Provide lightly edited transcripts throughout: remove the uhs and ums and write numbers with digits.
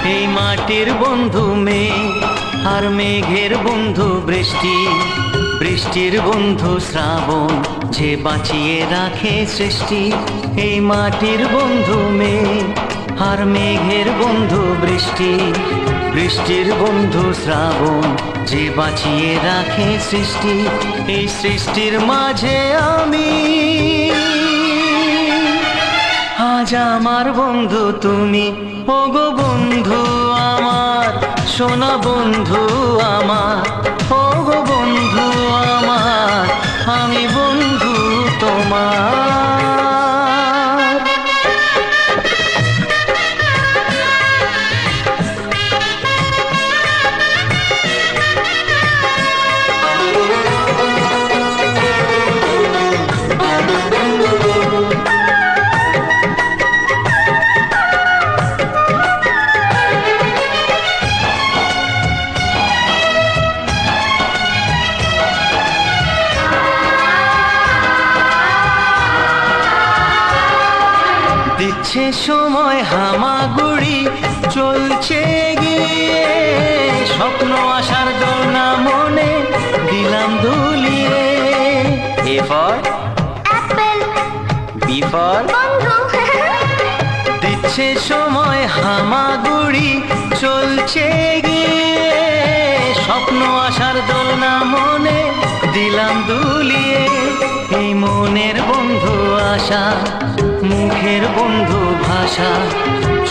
এই মাটির বন্ধু মেঘ, আর মেঘের বন্ধু বৃষ্টি, বৃষ্টির বন্ধু শ্রাবণ, যে বাঁচিয়ে রাখে সৃষ্টি। এই মাটির বন্ধু মেঘ, আর মেঘের বন্ধু বৃষ্টি, বৃষ্টির বন্ধু শ্রাবণ, যে বাঁচিয়ে রাখে সৃষ্টি। এই সৃষ্টির মাঝে আমি, আজ আমার বন্ধু তুমি। ওগো বন্ধু আমার, সোনা বন্ধু আমার, ওগো বন্ধু আমার, আমি বন্ধু তোমার। দিচ্ছে সময় হামাগুড়ি, চলছে গিয়ে স্বপ্ন আসার দোলনা মনে দিলাম দুলিয়ে। A for apple, B for বন্ধু। দিচ্ছে সময় হামাগুড়ি, চলছে গিয়ে স্বপ্ন আসার দোলনা মনে দিলাম দুলিয়ে। এই মনের বন্ধু আশা, মুখের বন্ধু ভাষা,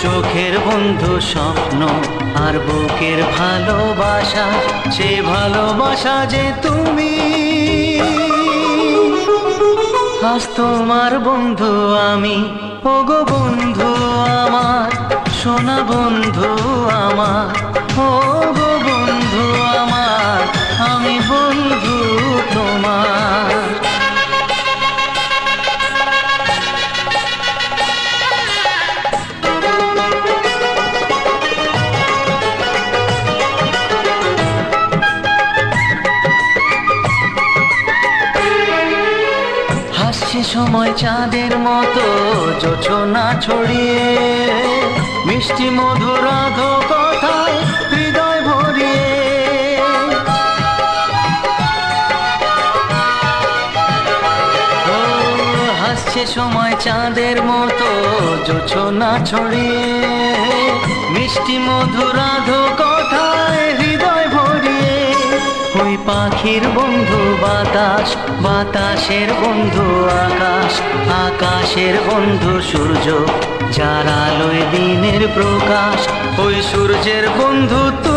চোখের বন্ধু স্বপ্ন, আর বুকের ভালোবাসা। সে ভালোবাসা যে তুমি, আজ তোমার বন্ধু আমি। ওগো বন্ধু আমার, সোনা বন্ধু আমার, ওগো বন্ধু আমার, আমি বন্ধু তোমার। হাসছে সময় চাঁদের মতো জোছনা ছড়িয়ে, মিষ্টি মধুর আধো কথায় হৃদয় ভরিয়ে। ও হাসছে সময় চাঁদের মতো জোছনা ছড়িয়ে, মিষ্টি মধুর আধো কথায় হৃদয় ভরিয়ে। ওই পাখির বন্ধু বাতাস, বাতাসের বন্ধু আকাশ, আকাশের বন্ধু সূর্য, যার আলোয় দিনের প্রকাশ। ওই সূর্যের বন্ধু তুমি।